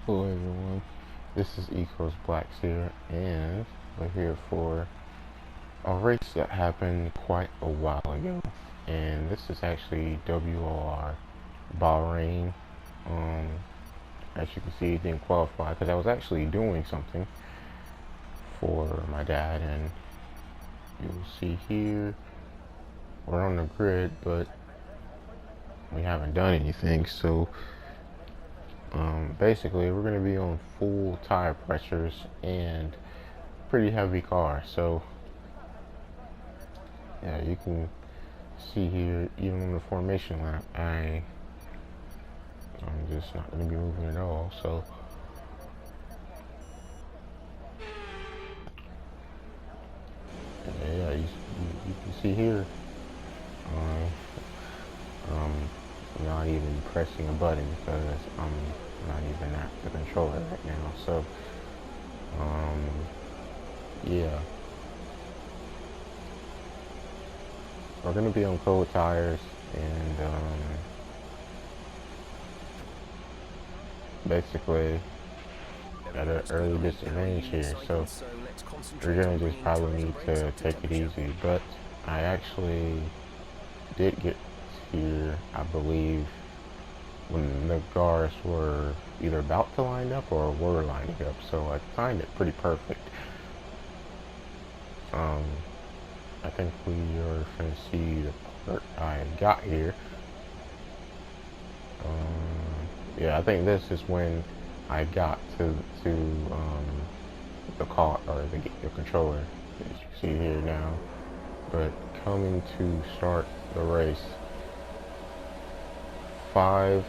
Hello everyone, this is Ecos Blacks here, and we're here for a race that happened quite a while ago. And this is actually WOR Bahrain. As you can see, it didn't qualify because I was actually doing something for my dad, and you'll see here we're on the grid, but we haven't done anything. So basically, we're going to be on full tire pressures and pretty heavy car. So yeah, you can see here, even on the formation lap, I'm just not going to be moving at all. So yeah, you can see here, I'm not even pressing a button because I'm not even at the controller right now. So yeah, we're going to be on cold tires, and basically at an early disadvantage here, so we're gonna just probably need to take it easy. But I actually did get here, I believe, when the cars were either about to line up or were lining up, so I timed it pretty perfect. I think we are gonna see the part I got here. Yeah, I think this is when I got to the car, or the controller, as you see here now. But coming to start the race, 5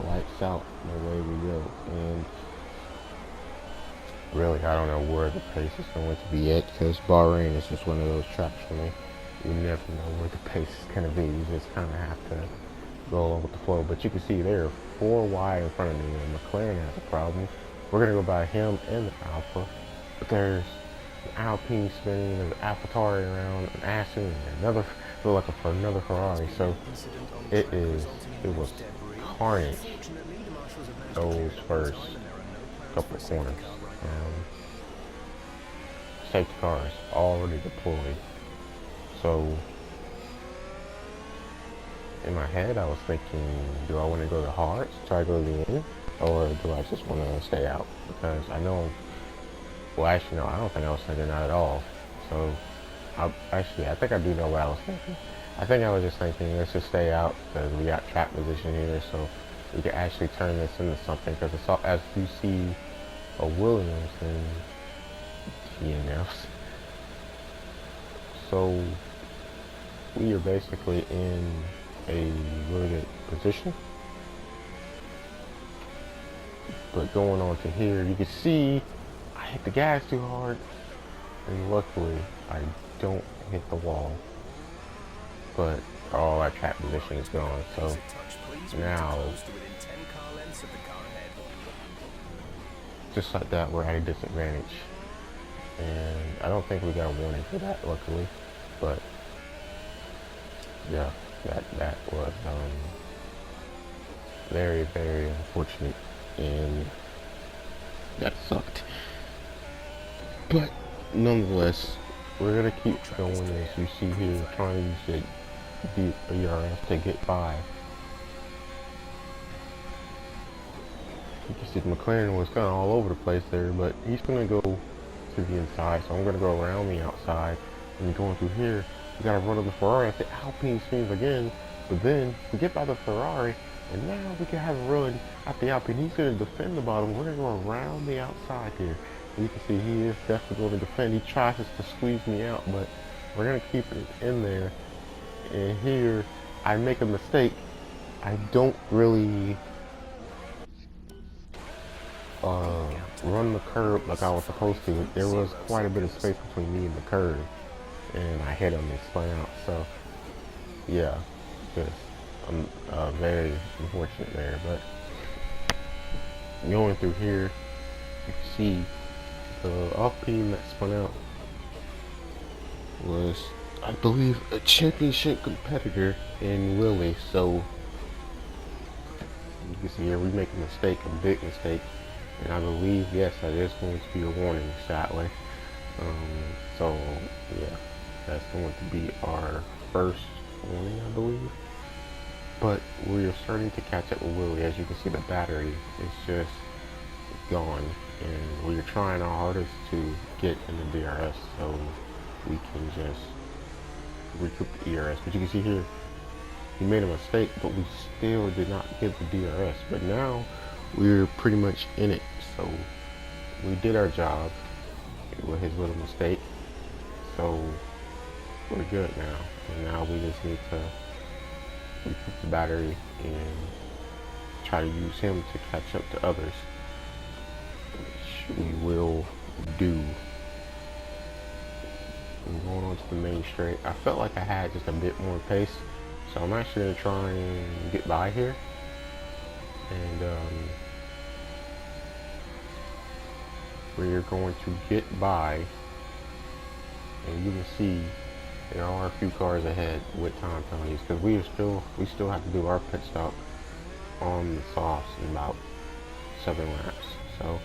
lights out, and away we go. And really, I don't know where the pace is going to be at, because Bahrain is just one of those tracks for me. You never know where the pace is going to be. You just kind of have to go along with the flow. But you can see there are 4 wide in front of me, and McLaren has a problem. We're going to go by him and the Alpha. But there's an Alpine spinning, there's an AlphaTauri around, an Aston, and another, another Ferrari. So it was carnage those first couple of corners. Safety cars already deployed. So in my head, I was thinking, do I want to go to hards, try to go to the end, or do I just want to stay out? Because I know, well, actually, no, I don't think I was thinking that at all. So, I think I do know what I was thinking. I think I was just thinking, let's just stay out because we got track position here, so we can actually turn this into something. Because it's all, as you see, a Williams and TNFs. So we are basically in a really good position. But going on to here, you can see I hit the gas too hard, and luckily I don't hit the wall. But all our track position is gone, so now just like that, we're at a disadvantage. And I don't think we got a warning for that, luckily. But yeah, that was very, very unfortunate, and that sucked. But nonetheless, we're gonna keep going, as you see here, trying to use the ERS to get by. You can see McLaren was kind of all over the place there, but he's gonna go to the inside, so I'm gonna go around the outside. And going through here, we gotta run on the Ferrari. The Alpine spins again, but then we get by the Ferrari, and now we can have a run at the Alpine. He's gonna defend the bottom. We're gonna go around the outside here. You can see he is definitely going to defend. He tries to squeeze me out, but we're going to keep it in there. And here, I make a mistake. I don't really run the curb like I was supposed to. There was quite a bit of space between me and the curb, and I hit him and spun out. So, yeah, just very unfortunate there. But going through here, you can see the off-beam that spun out was, I believe, a championship competitor in Willie. So you can see here we make a mistake, a big mistake, And I believe, yes, that is going to be a warning, sadly. So, yeah, that's going to be our first warning, I believe. But we are starting to catch up with Willie. As you can see, the battery is just gone. And we are trying our hardest to get in the DRS so we can just recoup the ERS. But you can see here, he made a mistake, but we still did not get the DRS. But now we're pretty much in it. So we did our job with his little mistake. So we're good now. And now we just need to recoup the battery and try to use him to catch up to others, which we will do. I'm going on to the main straight. I felt like I had just a bit more pace, so I'm actually going to try and get by here. And we're going to get by, and you can see there are a few cars ahead with time penalties because we still have to do our pit stop on the softs in about 7 laps. So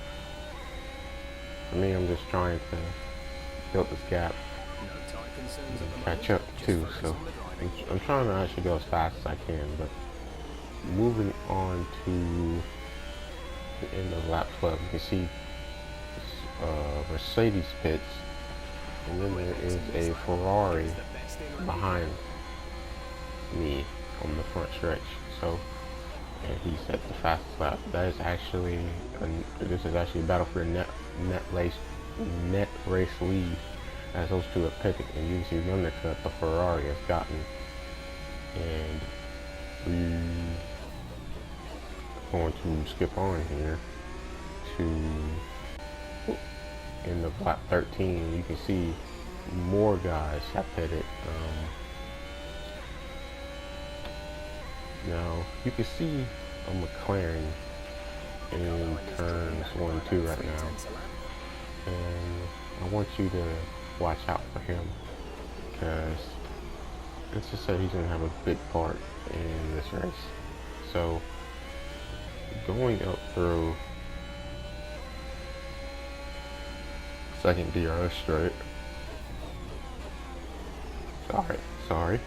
for me, I'm just trying to build this gap and catch up too. So I'm trying to actually go as fast as I can. But moving on to the end of lap 12, you can see Mercedes pits, and then there is a Ferrari behind me on the front stretch. So, and he set the fastest lap. That is actually this is actually a battle for the net race lead, as those two are pitting, and you can see the undercut the Ferrari has gotten. And we're going to skip on here to in the lap 13. You can see more guys have pitted. Now you can see a McLaren in turns 1 and 2 right now, and I want you to watch out for him because let's just say he's going to have a big part in this race. So going up through second DRS straight. Sorry.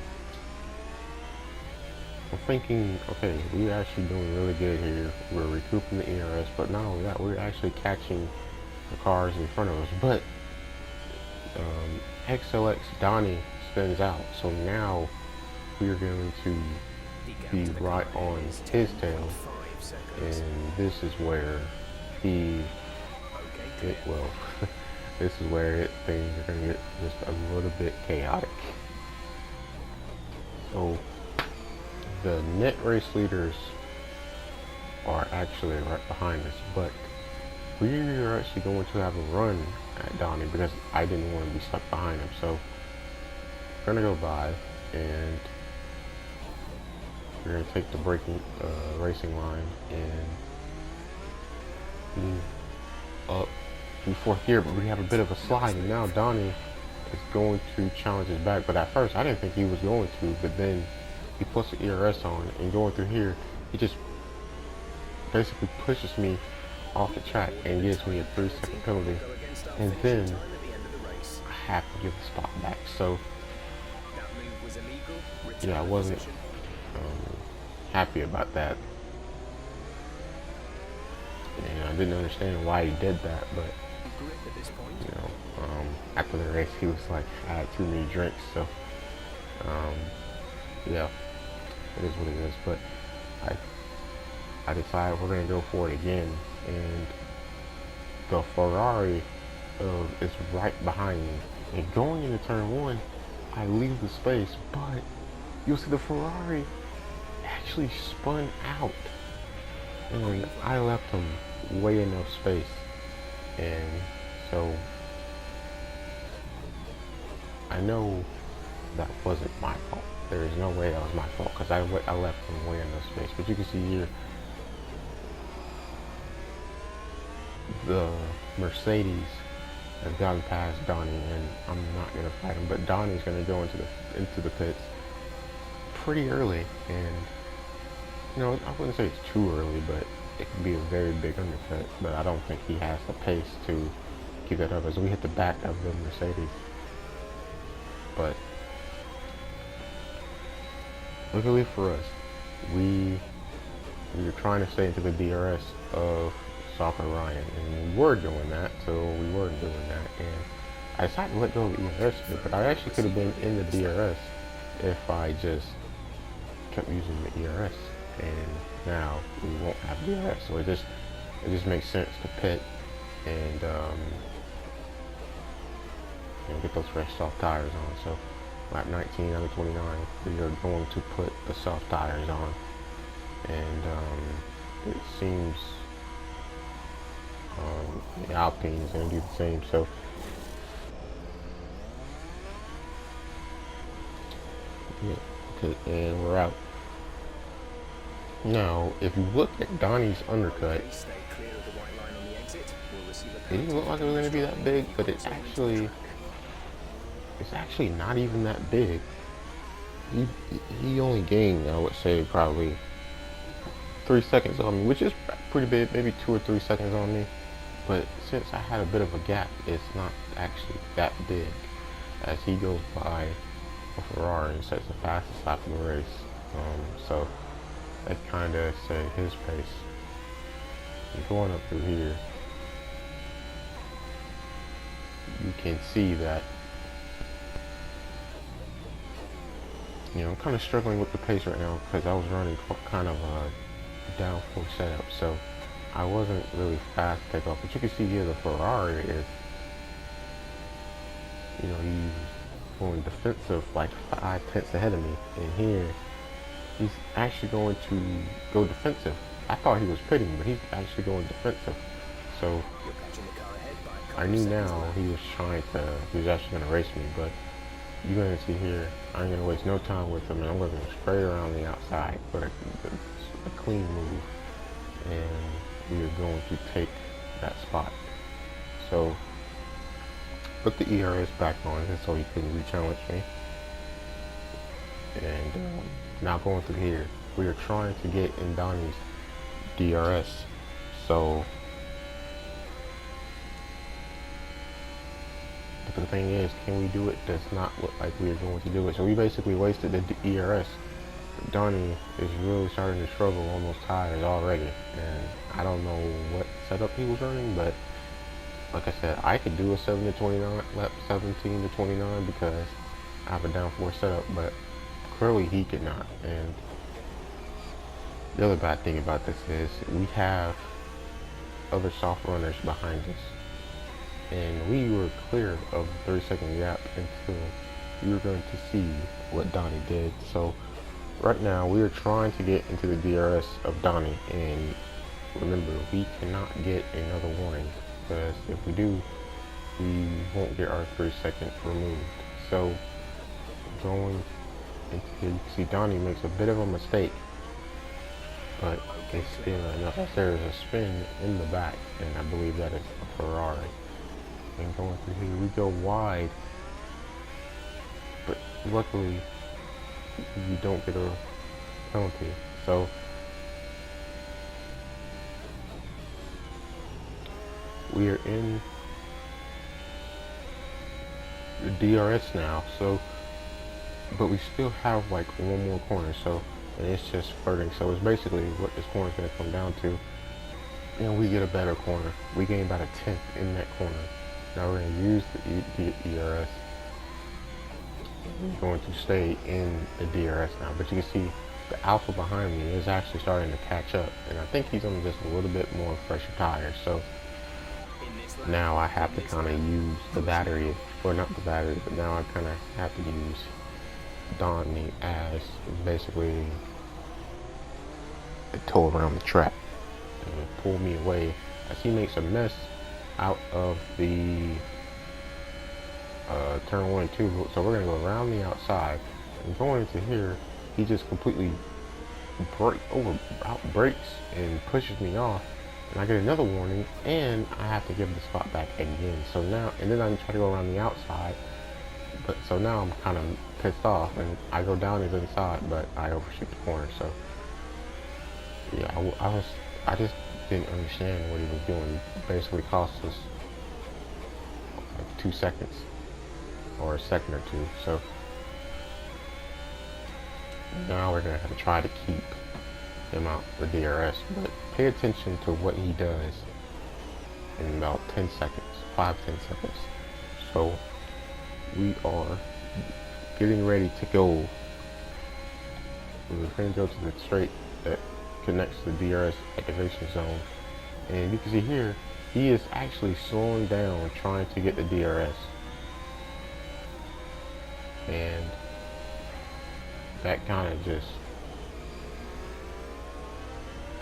I'm thinking, okay, we're actually doing really good here. We're recouping the ERS, but not only that, we're actually catching the cars in front of us. But XLX Donnie spins out, so now we're going to be right on his tail, and this is where things are going to get just a little bit chaotic. So the net race leaders are actually right behind us, but we are actually going to have a run at Donnie because I didn't want to be stuck behind him. So we're going to go by, and we're going to take the racing line and move up in 4th gear, but we have a bit of a slide, and now Donnie is going to challenge us back. But at first I didn't think he was going to, but then he puts the ERS on, and going through here he just basically pushes me off the track and gives me a 3-second penalty, and then I have to give the spot back. So yeah, I wasn't happy about that, and I didn't understand why he did that. But you know, after the race he was like, I had too many drinks. So yeah, it is what it is. But I decided we're gonna go for it again, and the Ferrari is right behind me, and going into turn 1 I leave the space, but you'll see the Ferrari actually spun out, and I left him way enough space. And so I know that wasn't my fault. There is no way that was my fault because I left him way enough space. But you can see here the Mercedes has gotten past Donnie, and I'm not gonna fight him. But Donnie's gonna go into the pits pretty early, and you know, I wouldn't say it's too early, but it could be a very big undercut, but I don't think he has the pace to keep that up as we hit the back of the Mercedes. But luckily for us, we were trying to stay into the DRS of Bahrain, and we were doing that, so we weren't doing that, and I decided to let go of the ERS, but I actually could have been in the DRS if I just kept using the ERS, and now we won't have DRS, so it just makes sense to pit and get those fresh soft tires on. So lap 19 out of 29, we are going to put the soft tires on, and it seems the Alpine is going to do the same. So yeah, okay, and we're out. Now, if you look at Donnie's undercut, it didn't look like it was going to be that big, but it's actually not even that big. He only gained, I would say, probably 3 seconds on me, which is pretty big, maybe 2 or 3 seconds on me. But since I had a bit of a gap, it's not actually that big, as he goes by a Ferrari and sets the fastest lap of the race. So that kind of set his pace. And going up through here, you can see that, I'm kind of struggling with the pace right now because I was running kind of a downforce setup, so I wasn't really fast to take off. But you can see here the Ferrari is, he's going defensive like 5/10 ahead of me, and here he's actually going to go defensive. I thought he was pitting, but he's actually going defensive. So I knew now he was actually going to race me, but you're going to see here, I'm going to waste no time with him, and I'm going to go straight around the outside for a clean move, and we are going to take that spot. So put the ERS back on so he couldn't re-challenge me. And now going through here, we are trying to get in Donnie's DRS. So but the thing is, can we do it? Does not look like we are going to do it. So we basically wasted the ERS. Donnie is really starting to struggle on those tires already, and I don't know what setup he was running, but like I said, I could do a 7 to 29, lap 17 to 29 because I have a downforce setup, but clearly he could not. And the other bad thing about this is we have other soft runners behind us, and we were clear of the 30-second gap until you were going to see what Donnie did. So right now we are trying to get into the DRS of Donnie, and remember, we cannot get another warning, because if we do, we won't get our 30-second removed. So going into here, you can see Donnie makes a bit of a mistake, but it's still enough. There is a spin in the back, and I believe that is a Ferrari. And going through here, we go wide, but luckily you don't get a penalty. So we are in the DRS now, so but we still have like one more corner, so, and it's just flirting. So it's basically what this corner is going to come down to, and we get a better corner. We gain about a 10th in that corner. Now we're going to use the ERS. We're going to stay in the DRS now, but you can see the Alpha behind me is actually starting to catch up, and I think he's on just a little bit more fresher tires. So now I have to kind of use the battery, or not the battery, but now I kind of have to use Donnie as basically a tow around the track and pull me away as he makes a mess out of the turn 1 and 2. So we're going to go around the outside, and going into here, he just completely brakes and pushes me off, and I get another warning, and I have to give the spot back again. So now, and then I try to go around the outside, but so now I'm kind of pissed off, and I go down his inside, but I overshoot the corner. So yeah, I just didn't understand what he was doing. He basically cost us like 2 seconds or a second or two. So now we're gonna have to try to keep him out the DRS, but pay attention to what he does in about 10 seconds, 5-10 seconds. So we are getting ready to go. We're going to go to the straight that connects to the DRS activation zone, and you can see here he is actually slowing down trying to get the DRS, and that kind of just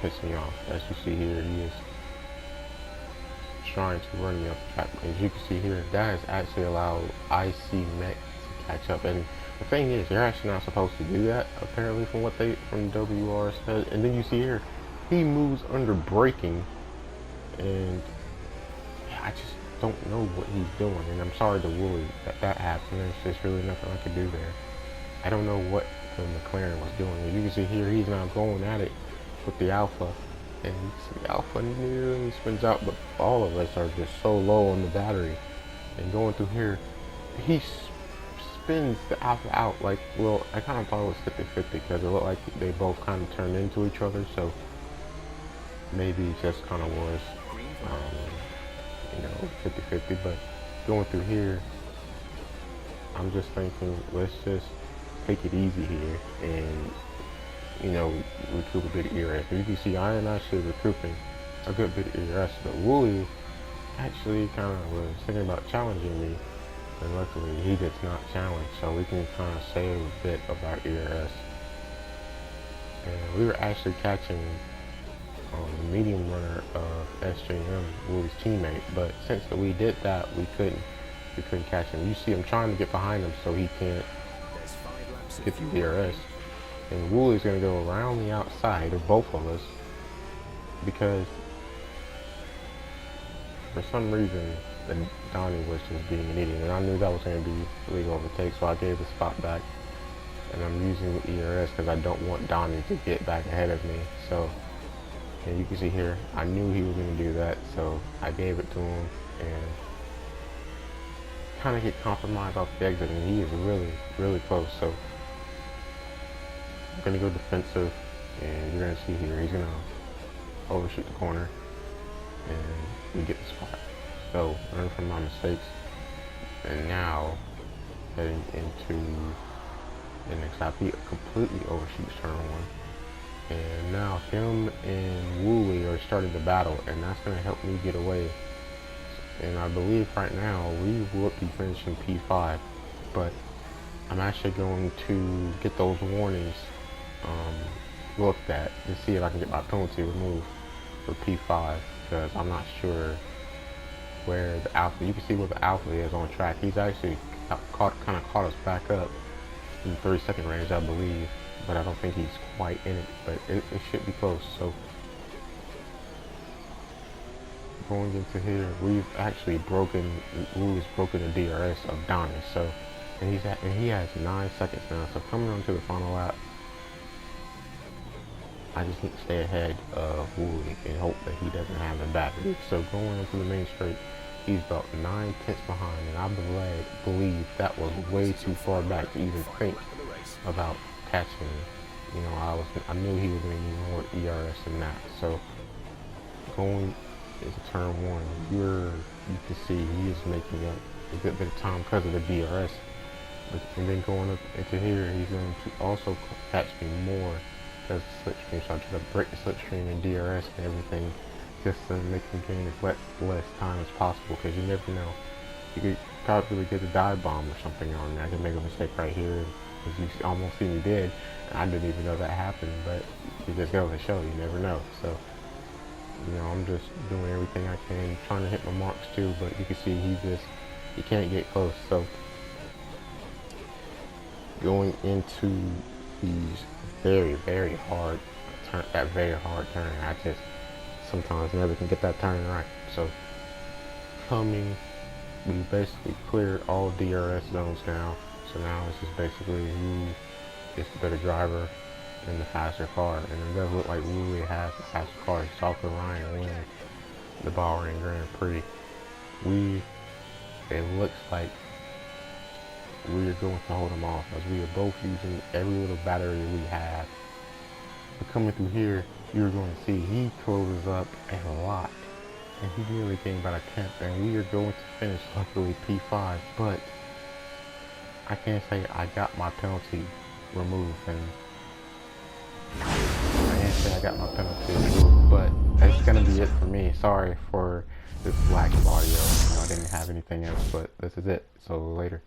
pissed me off. As you see here, he is trying to run me off the track. As you can see here, that has actually allowed IC Mech to catch up. And the thing is, you're actually not supposed to do that, apparently, from what from WR said. And then you see here, he moves under braking, and yeah, I just don't know what he's doing. And I'm sorry to Wooly that happened. There's just really nothing I could do there. I don't know what the McLaren was doing. As you can see here, he's now going at it with the Alpha, and you can see the Alpha nearly spins out, but all of us are just so low on the battery. And going through here, he spins the Alpha out like, well, I kind of thought it was 50-50 because it looked like they both kind of turned into each other, so maybe it just kind of was, you know, 50-50. But going through here, I'm just thinking, let's just take it easy here and, you know, recoup a bit of ERS. You can see I am actually recouping a good bit of ERS, but Wooly actually kind of was thinking about challenging me, and luckily he did not challenge, so we can kind of save a bit of our ERS. And we were actually catching the medium runner of SJM, Wooly's teammate, but since we did that, we couldn't catch him. You see, I'm trying to get behind him so he can't get the DRS, and Wooly's gonna go around the outside of both of us because for some reason Donnie was just being an idiot, and I knew that was gonna be legal overtake, so I gave the spot back, and I'm using the ERS because I don't want Donnie to get back ahead of me. So, and you can see here, I knew he was gonna do that, so I gave it to him and kind of get compromised off the exit, and he is really close. So I'm gonna go defensive, and you're gonna see here he's gonna overshoot the corner, and we get the spot. So learn from my mistakes, and now heading into the next lap, he completely overshoots turn one, and now him and Wooly are starting to battle, and that's gonna help me get away. And I believe right now we will be finishing P5, but I'm actually going to get those warnings looked at to see if I can get my penalty removed for P5, because I'm not sure where the Alpha, you can see where the Alpha is on track. He's actually kind of caught us back up in the 30-second range, I believe, but I don't think he's quite in it, but it should be close. So going into here, we've actually broken the DRS of Donnie. So, and he has 9 seconds now. So coming on to the final lap, I just need to stay ahead of Wooly and hope that he doesn't have the battery. So going into the main straight, he's about 9 tenths behind, and I believe that was way too far back to even think about catching. You know, I knew he was going to need more ERS than that. So going into turn one, you can see he is making up a good bit of time because of the DRS. And then going up into here, he's going to also catch me more because the slipstream. So I try to break the slipstream and DRS and everything just to make him gain as less time as possible, because you never know. You could probably get a dive bomb or something on there. I could make a mistake right here, because you almost see me dead, and I didn't even know that happened, but it just goes to show, you never know. So, you know, I'm just doing everything I can, trying to hit my marks too, but you can see he can't get close. So going into these very hard turn, that very hard turn, I just sometimes never can get that turn right. So coming, we basically cleared all DRS zones now. So now it's just basically who is the better driver, in the faster car, and it does look like we really have the faster car. Soccer Ryan wins the Bahrain Grand Prix. It looks like we are going to hold him off, as we are both using every little battery we have. But coming through here, you're going to see he closes up a lot, and he nearly came by the 10th, and we are going to finish luckily P5. But I can't say I got my penalty removed, and I can't say I got my penalty removed, but that's gonna be it for me. Sorry for this lack of audio. I didn't have anything else, but this is it. So later.